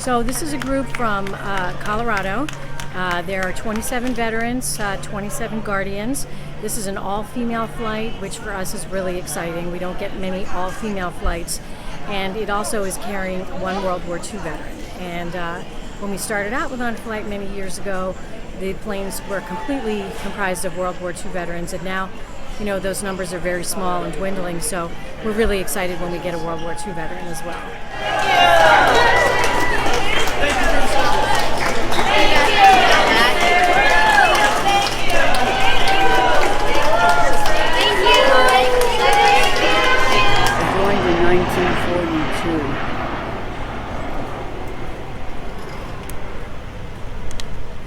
So this is a group from Colorado. There are 27 veterans, 27 guardians. This is an all-female flight, which for us is really exciting. We don't get many all-female flights. And it also is carrying one World War II veteran. And when we started out with On Flight many years ago, the planes were completely comprised of World War II veterans. And now, you know, those numbers are very small and dwindling. So we're really excited when we get a World War II veteran as well.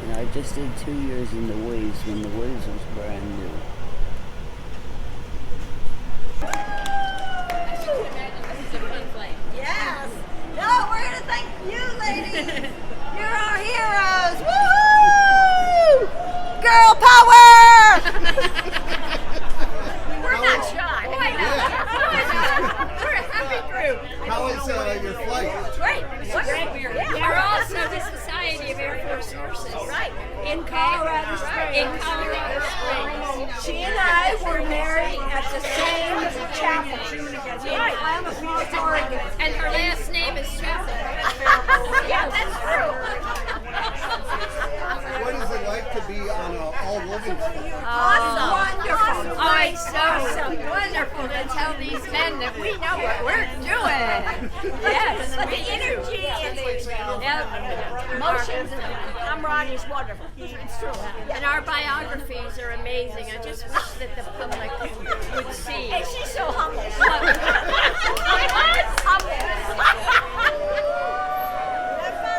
I just did 2 years in the Waves when the Waves was brand new. Yes! No, we're gonna thank you, ladies! You're our heroes! Woohoo! Girl power! We're not shy. We're a happy group. How is your flight? Great. We're also the Society of Air Force Nurses. Right. In Colorado Springs. In Colorado Springs. She and I were married at the same chapel. Right. I'm a Phoenix, Oregon. And her last name is Chapel. Yeah, that's true. What is it like to be on an all-woman flight? Awesome. Wonderful. Oh, it's so wonderful to tell these men that we know what we're doing. Yes, But the energy and the emotions and the camaraderie is wonderful. It's true. and our biographies are amazing. I just wish that the public would see. And she's so humble. Have fun, ladies. Have fun.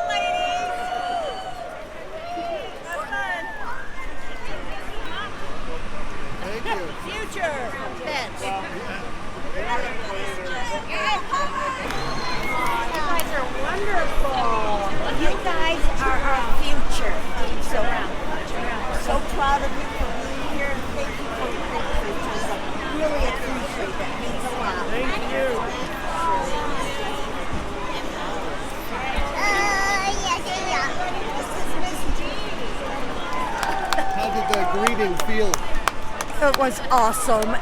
Thank you. Future pets. You guys are wonderful. You guys are our future. So proud of you for being here and thank you for your pictures. I really appreciate that. It means a lot. Thank you. How did the greeting feel? It was awesome.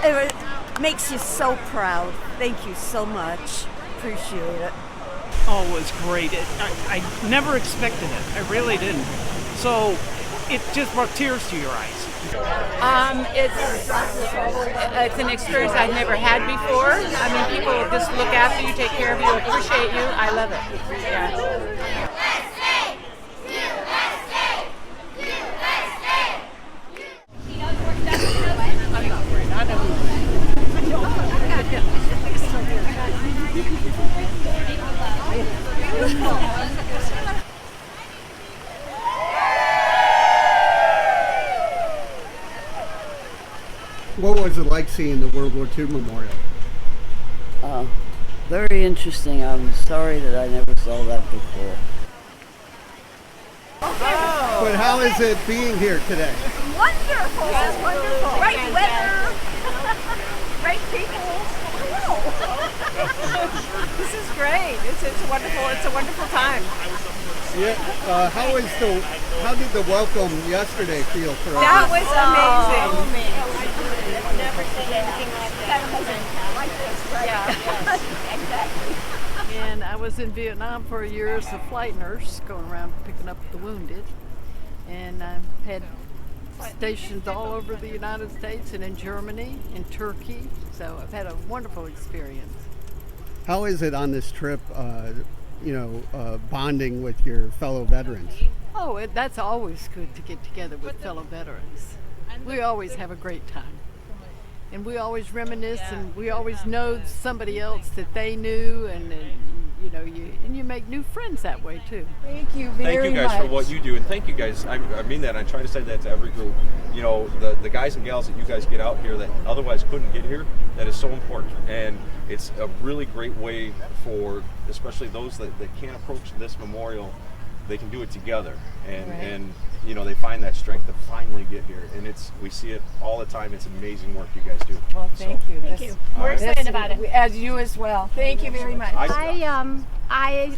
It makes you so proud. Thank you so much. Appreciate it. Oh, it was great. I never expected it. I really didn't. So it just brought tears to your eyes. It's an experience I've never had before. I mean, people just look after you, take care of you, appreciate you. I love it. Yeah. What was it like seeing the World War II memorial? Very interesting. I'm sorry that I never saw that before. But how is it being here today? Wonderful. Yes, wonderful. Great weather. Great people. This is great. It's wonderful. It's a wonderful time. Yeah. How did the welcome yesterday feel for us? That was amazing. I've never seen anything like this. Exactly. And I was in Vietnam for a year as a flight nurse, going around picking up the wounded. And I had stations all over the United States and in Germany, in Turkey. So I've had a wonderful experience. How is it on this trip, bonding with your fellow veterans? Oh, that's always good to get together with fellow veterans. We always have a great time. And we always reminisce, and we always know somebody else that they knew, and you make new friends that way too. Thank you very much. Thank you guys for what you do, and thank you guys. I mean that. I try to say that to every group. You know, the guys and gals that you guys get out here that otherwise couldn't get here, that is so important. And it's a really great way for, especially those that can't approach this memorial, they can do it together, and you know, they find that strength to finally get here, and we see it all the time. It's amazing work you guys do. Well, thank you. Thank you. We're excited about it. As you as well. Thank you very much. I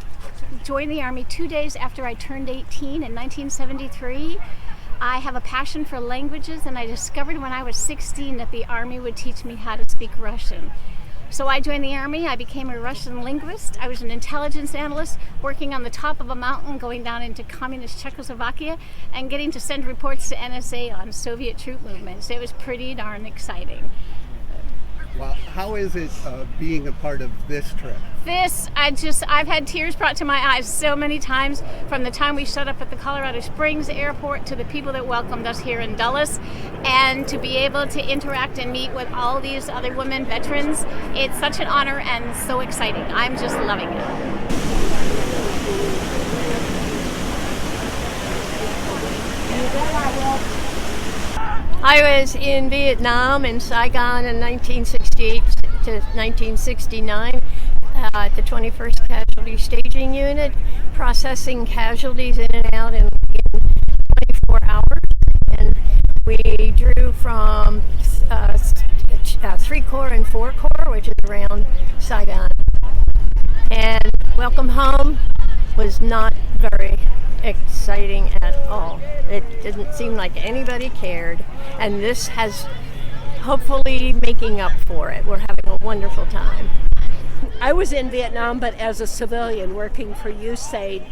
joined the Army 2 days after I turned 18 in 1973. I have a passion for languages, and I discovered when I was 16 that the Army would teach me how to speak Russian. So I joined the Army. I became a Russian linguist. I was an intelligence analyst working on the top of a mountain going down into communist Czechoslovakia and getting to send reports to NSA on Soviet troop movements. It was pretty darn exciting. Well, how is it being a part of this trip? I've had tears brought to my eyes so many times, from the time we showed up at the Colorado Springs airport to the people that welcomed us here in Dulles, and to be able to interact and meet with all these other women veterans. It's such an honor and so exciting. I'm just loving it. I was in Vietnam, in Saigon in 1968 to 1969 at the 21st Casualty Staging Unit, processing casualties in and out in 24 hours. And we drew from 3 Corps and 4 Corps, which is around Saigon. And welcome home was not very exciting at all. It didn't seem like anybody cared, and this has hopefully making up for it. We're having a wonderful time. I was in Vietnam, but as a civilian working for USAID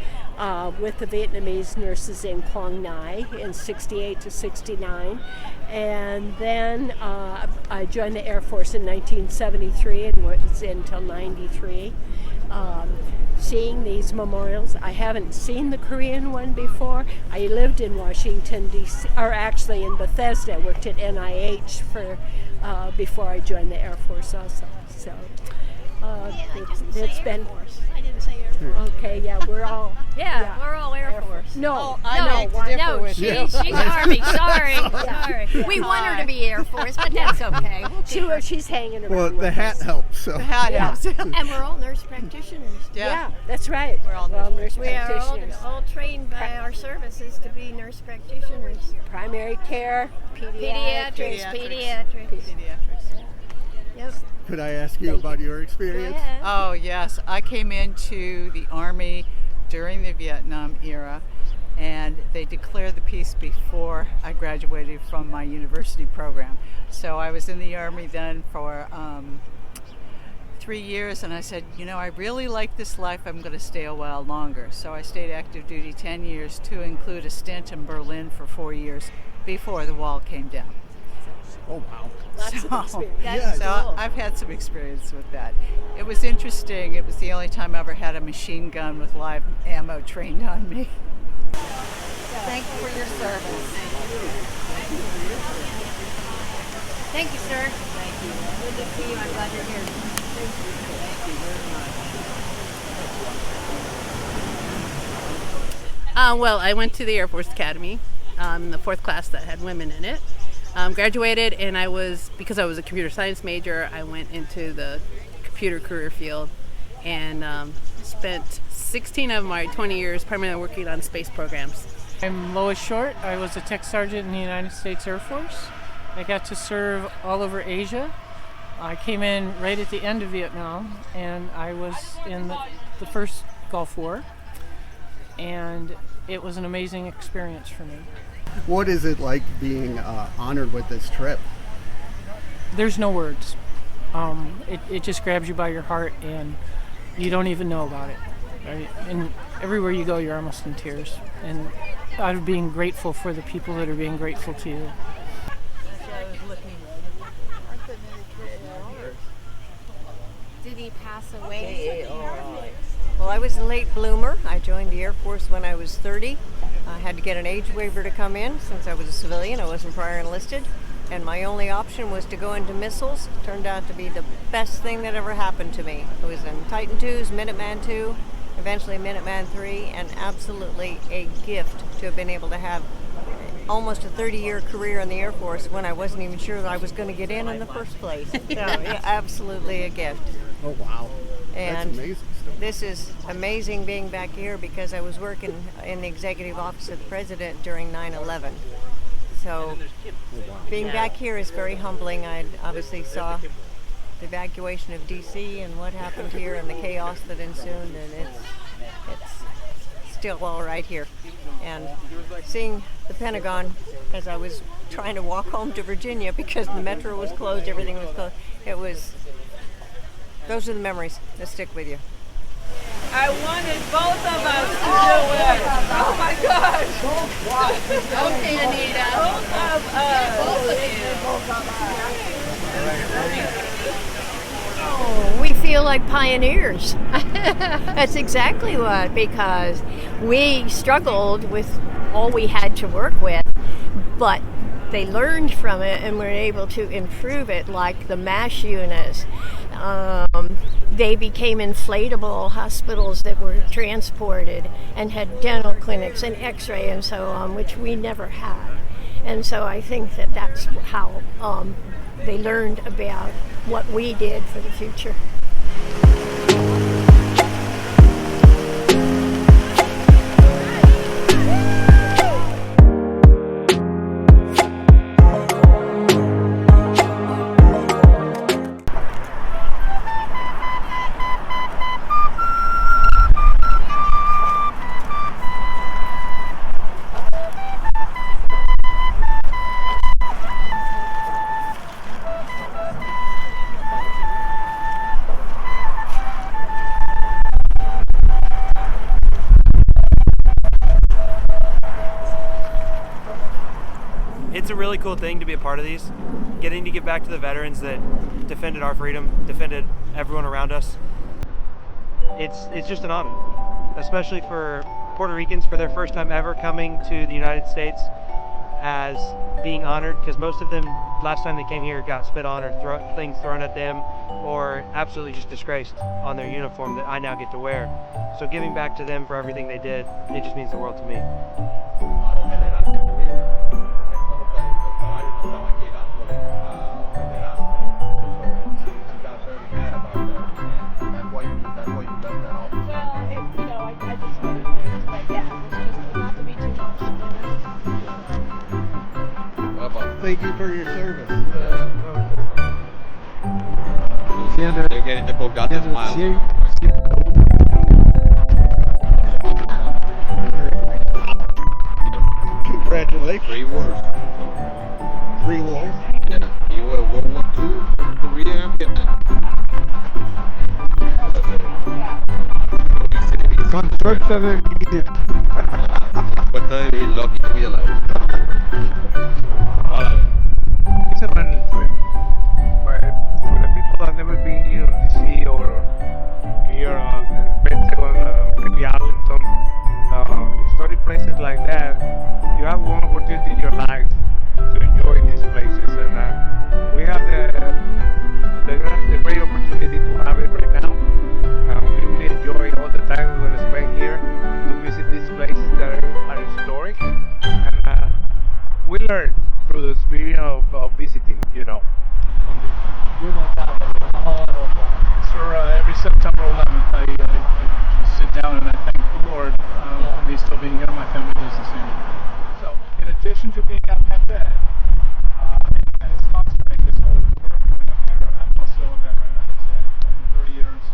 with the Vietnamese nurses in Quang Nai in 68 to 69. And then I joined the Air Force in 1973 and was until 93. Seeing these memorials. I haven't seen the Korean one before. I lived in Washington, D.C., or actually in Bethesda. I worked at NIH for before I joined the Air Force also. So it's been... I didn't say Air Force. Okay, yeah, we're all... Yeah, we're all Air Force. No, She's Army. Sorry. We want her to be Air Force, but that's okay. She's hanging around. Well, the hat helps. So. The hat helps. And we're all nurse practitioners. Yeah, that's right. We're all nurse We are practitioners. all trained by our services to be nurse practitioners. Primary care, Pediatrics. Yep. Could I ask you about your experience? Oh, yes. I came into the Army during the Vietnam era, and they declared the peace before I graduated from my university program. So I was in the Army then for 3 years, and I said, you know, I really like this life. I'm going to stay a while longer. So I stayed active duty 10 years, to include a stint in Berlin for 4 years before the wall came down. Oh, wow. Lots of experience. So I've had some experience with that. It was interesting. It was the only time I ever had a machine gun with live ammo trained on me. Thank you for your service. Thank you, sir. Thank you. Good to see you. I'm glad you're here. Thank you very much. Well, I went to the Air Force Academy, the 4th class that had women in it. Graduated, and because I was a computer science major, I went into the computer career field and spent 16 of my 20 years primarily working on space programs. I'm Lois Short. I was a tech sergeant in the United States Air Force. I got to serve all over Asia. I came in right at the end of Vietnam, and I was in the first Gulf War, and it was an amazing experience for me. What is it like being honored with this trip? There's no words. It just grabs you by your heart, and you don't even know about it. Right? And everywhere you go, you're almost in tears. And out of being grateful for the people that are being grateful to you. Did he pass away? Well, I was a late bloomer. I joined the Air Force when I was 30. I had to get an age waiver to come in since I was a civilian. I wasn't prior enlisted. And my only option was to go into missiles. Turned out to be the best thing that ever happened to me. I was in Titan IIs, Minuteman II, eventually Minuteman III, and absolutely a gift to have been able to have almost a 30-year career in the Air Force when I wasn't even sure that I was going to get in the first place. So, yeah, absolutely a gift. Oh, wow. And that's amazing stuff. this is amazing being back here because I was working in the executive office of the president during 9/11. So being back here is very humbling. I obviously saw the evacuation of D.C. and what happened here and the chaos that ensued, and it's still all right here. And seeing the Pentagon as I was trying to walk home to Virginia because the metro was closed, everything was closed. Those are the memories that stick with you. I wanted both of us to do it. Oh my gosh. Okay, Anita. Both of us. Oh, we feel like pioneers. That's exactly what, because we struggled with all we had to work with, but they learned from it and were able to improve it, like the MASH units. They became inflatable hospitals that were transported and had dental clinics and x-ray and so on, which we never had. And so I think that that's how they learned about what we did for the future. It's a really cool thing to be a part of these, getting to give back to the veterans that defended our freedom, defended everyone around us. It's just an honor, especially for Puerto Ricans for their first time ever coming to the United States as being honored, because most of them last time they came here got spit on or things thrown at them or absolutely just disgraced on their uniform that I now get to wear. So giving back to them for everything they did, it just means the world to me. Thank you for your service. They're getting the book out the smile. Congratulations. 3 wars. 3 wars? Yeah. You were World War II, Korea, and Vietnam. Construction. But they're lucky to be alive. It's a random trip, but for the people that have never been here in DC or here on Pentagon, maybe Arlington, historic places like that, you have one opportunity in your life to enjoy these places, and we have the great opportunity to have it right now. We really enjoy all the time we're going to spend here to visit these places that are historic, and we learn through the experience of visiting, you know. For every September 11th, I sit down and I thank the Lord for me still being here. My family does the same. So, in addition to being on that bed, and sponsoring this whole work coming up here, I'm also a veteran, as I said, for 30 years.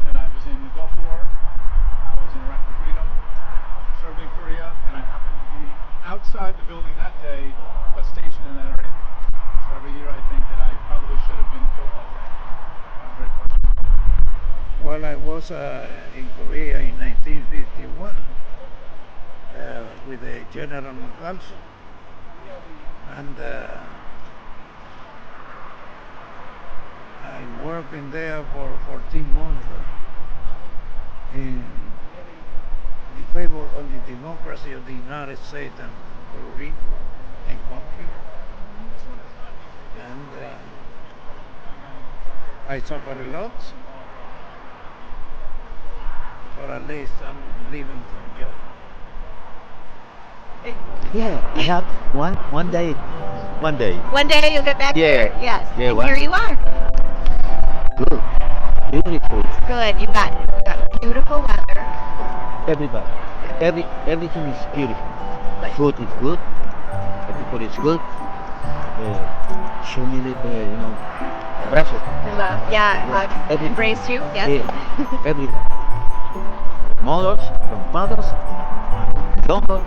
And I was in the Gulf War, I was in Iraq for freedom, served in Korea, and I happened to be outside the building that day, but stationed in that area. So every year I think that I probably should have been killed that day. I'm very fortunate. Well, I was in Korea in 1951 with the General Council, and I worked in there for 14 months in favor of the democracy of the United States and Puerto Rico and country. And I suffered a lot, but at least I'm living to enjoy. Yeah, I have one day. One day you'll get back Yeah. here. Yes. Yeah, And here you are. Good. Beautiful. Good. You got beautiful weather. Everybody. Everything is beautiful. Food is good. Everybody is good. Humility, pressure. I embrace you. Yes. Yeah. Everybody. Mothers, from fathers, younger,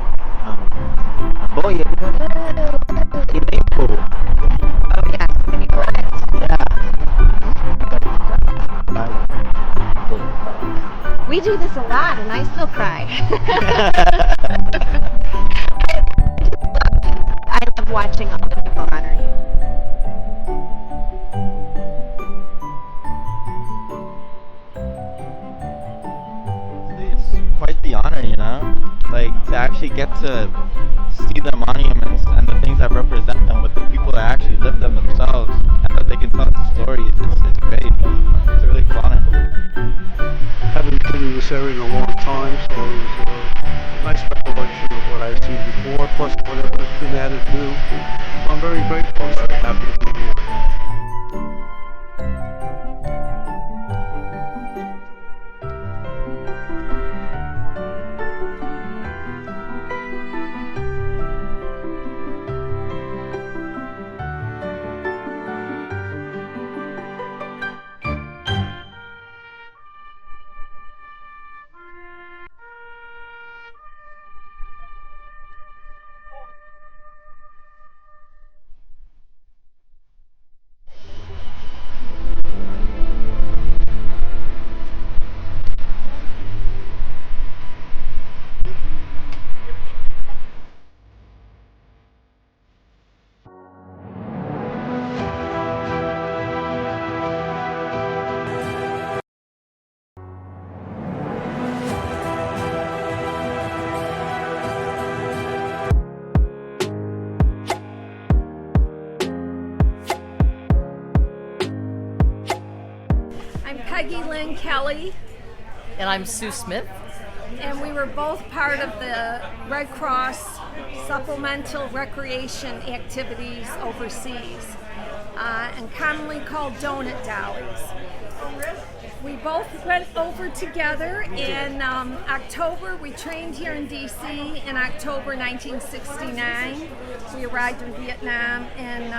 boy, everybody. In April. Oh yes, when you We do this a lot, and I still cry. I love watching all the people honor you. It's quite the honor, like to actually get to see the monuments and the things that represent them with the people that actually live them themselves, and that they can tell the story. It's great. It's a really cool honor. Haven't been in this area in a long time, so it was a nice recollection of what I've seen before, plus whatever's been added new. So I'm very grateful and very happy to be here. Peggy Lynn Kelly. And I'm Sue Smith. And we were both part of the Red Cross supplemental recreation activities overseas, and commonly called donut dollies. We both went over together in October. We trained here in DC in October 1969. We arrived in Vietnam in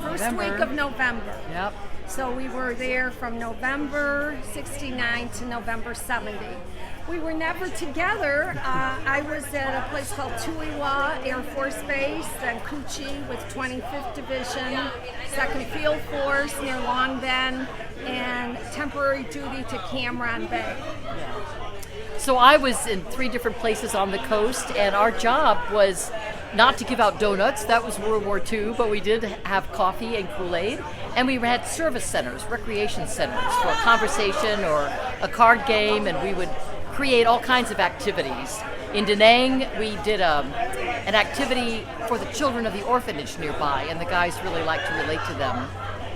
first week of November. Yep. So we were there from November 69 to November 70. We were never together. I was at a place called Tuiwa Air Force Base, then Cu Chi with 25th Division, 2nd Field Force near Long Bend, and temporary duty to Cam Ranh Bay. So I was in 3 different places on the coast, and our job was not to give out donuts. That was World War II, but we did have coffee and Kool-Aid, and we had service centers, recreation centers for a conversation or a card game, and we would create all kinds of activities. In Da Nang, we did an activity for the children of the orphanage nearby, and the guys really liked to relate to them.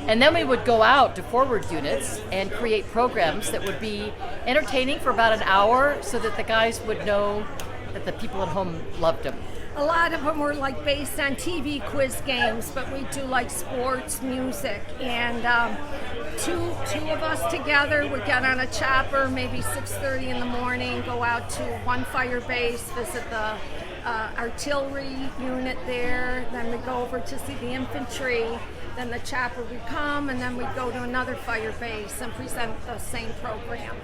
And then we would go out to forward units and create programs that would be entertaining for about an hour so that the guys would know that the people at home loved them. A lot of them were like based on TV quiz games, but we do like sports, music, and two of us together would get on a chopper, maybe 6:30 in the morning, go out to one fire base, visit the artillery unit there, then we'd go over to see the infantry, then the chopper would come, and then we'd go to another fire base and present the same program.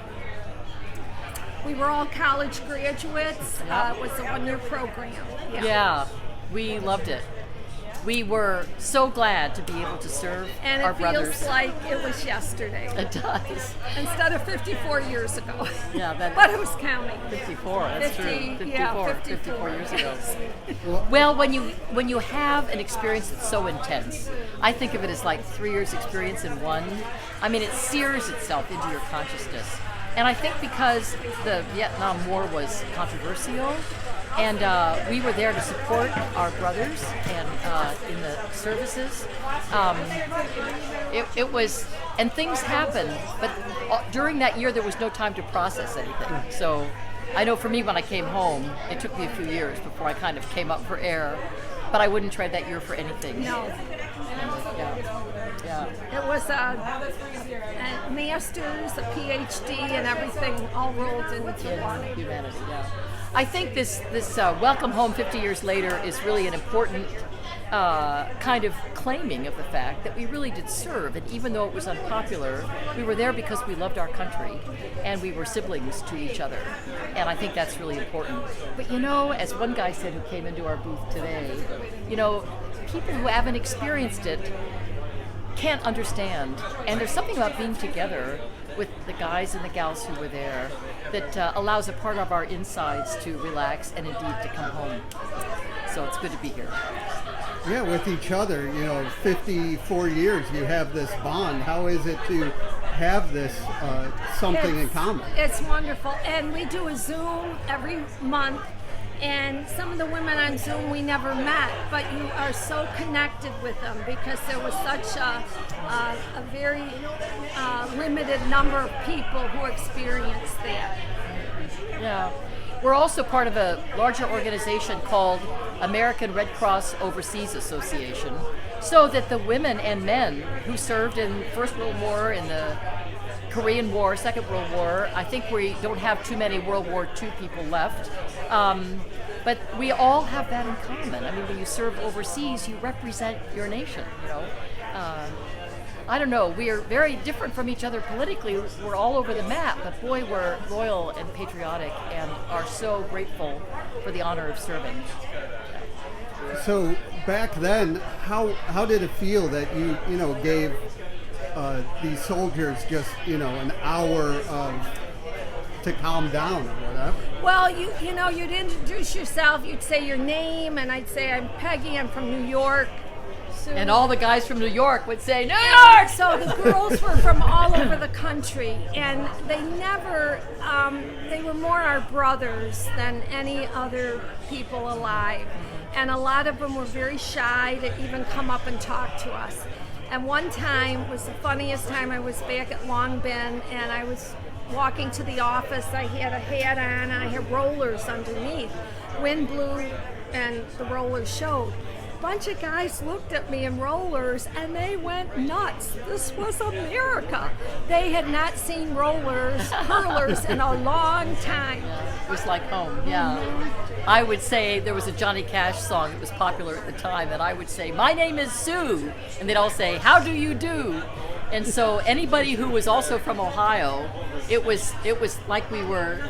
We were all college graduates. It was a one-year program. Yeah, we loved it. We were so glad to be able to serve our brothers. And it feels like it was yesterday. It does. Instead of 54 years ago. Yeah, but who's counting? 54, that's 50, true. 54, yeah, 54 years ago. Well, when you have an experience that's so intense, I think of it as like 3 years experience in one. I mean, it sears itself into your consciousness. And I think because the Vietnam War was controversial, and we were there to support our brothers and in the services, it was, and things happened, but during that year there was no time to process anything. So I know for me when I came home, it took me a few years before I kind of came up for air. but I wouldn't trade that year for anything. No. Yeah. It was a master's, a PhD, and everything all rolled into one. Humanity, yeah. I think this welcome home 50 years later is really an important kind of claiming of the fact that we really did serve, and even though it was unpopular, we were there because we loved our country and we were siblings to each other, and I think that's really important. But as one guy said who came into our booth today, people who haven't experienced it can't understand, and there's something about being together with the guys and the gals who were there that allows a part of our insides to relax and indeed to come home. So it's good to be here. Yeah, with each other, 54 years, you have this bond. How is it to have this something in common? It's wonderful. And we do a Zoom every month. And some of the women on Zoom we never met, but you are so connected with them because there was such a very limited number of people who experienced that. Yeah. We're also part of a larger organization called American Red Cross Overseas Association, so that the women and men who served in First World War, in the Korean War, Second World War, I think we don't have too many World War II people left, but we all have that in common. I mean, when you serve overseas, you represent your nation, I don't know, we are very different from each other politically. We're all over the map, but boy, we're loyal and patriotic and are so grateful for the honor of serving. So back then, how did it feel that you gave these soldiers just an hour to calm down or whatever? Well, you'd introduce yourself, you'd say your name, and I'd say I'm Peggy, I'm from New York. And all the guys from New York would say, New York! So the girls were from all over the country, and they never, they were more our brothers than any other people alive. And a lot of them were very shy to even come up and talk to us. And one time was the funniest time. I was back at Long Bin, and I was walking to the office. I had a hat on, and I had rollers underneath. Wind blew, and the rollers showed. Bunch of guys looked at me in rollers and they went nuts. This was America. They had not seen curlers in a long time. Yeah, it was like home, yeah. Mm-hmm. I would say there was a Johnny Cash song that was popular at the time, and I would say, my name is Sue, and they'd all say, how do you do? And so anybody who was also from Ohio, it was like we were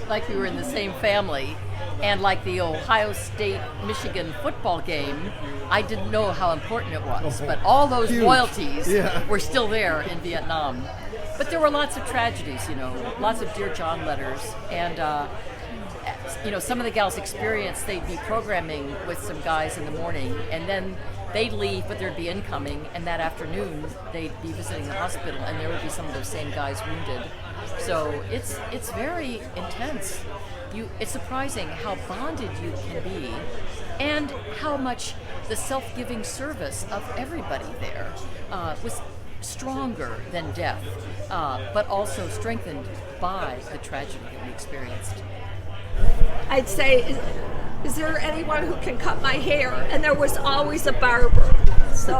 in the same family. And like the Ohio State-Michigan football game, I didn't know how important it was. But all those loyalties were still there in Vietnam. But there were lots of tragedies, lots of Dear John letters. And, some of the gals experienced, they'd be programming with some guys in the morning, and then they'd leave, but there'd be incoming. And that afternoon, they'd be visiting the hospital, and there would be some of those same guys wounded. So it's very intense. It's surprising how bonded you can be and how much the self-giving service of everybody there was stronger than death, but also strengthened by the tragedy that we experienced. I'd say, is there anyone who can cut my hair? And there was always a barber. So,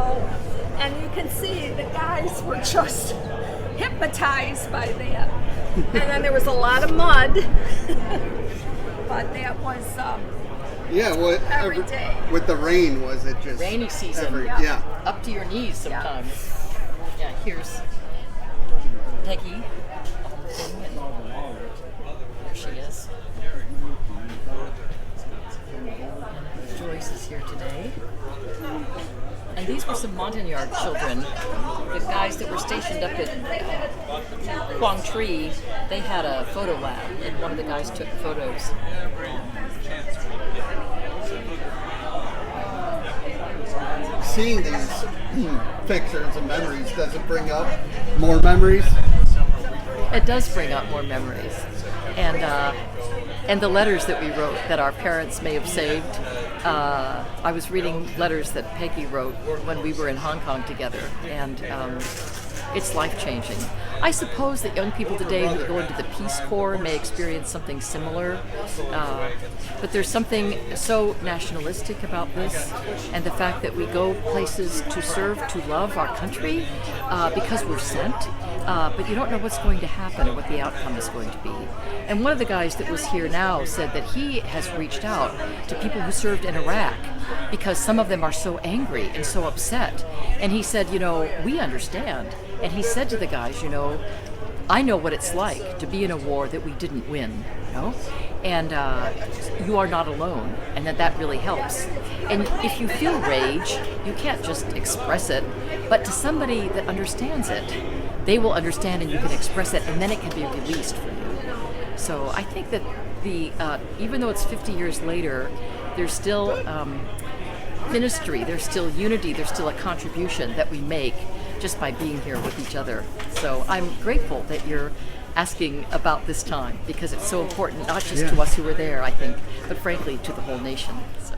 and you can see the guys were just hypnotized by that. And then there was a lot of mud. But that was every day. With the rain, was it just rainy season? Up to your knees sometimes. Yeah, here's Peggy. There she is. Joyce is here today. And these were some Montagnard children, the guys that were stationed up at Quang Tri. They had a photo lab, and one of the guys took photos. Seeing these pictures and memories, does it bring up more memories? It does bring up more memories, and the letters that we wrote that our parents may have saved. I was reading letters that Peggy wrote when we were in Hong Kong together, and it's life-changing. I suppose that young people today who go into the Peace Corps may experience something similar, but there's something so nationalistic about this, and the fact that we go places to serve, to love our country because we're sent, but you don't know what's going to happen or what the outcome is going to be. And one of the guys that was here now said that he has reached out to people who served in Iraq because some of them are so angry and so upset. And he said, we understand. And he said to the guys, I know what it's like to be in a war that we didn't win, and you are not alone, and that really helps. And if you feel rage, you can't just express it, but to somebody that understands it, they will understand and you can express it, and then it can be released for you. So I think that even though it's 50 years later, there's still ministry, there's still unity, there's still a contribution that we make just by being here with each other. So I'm grateful that you're asking about this time because it's so important, not just to us who were there, I think, but frankly to the whole nation. So.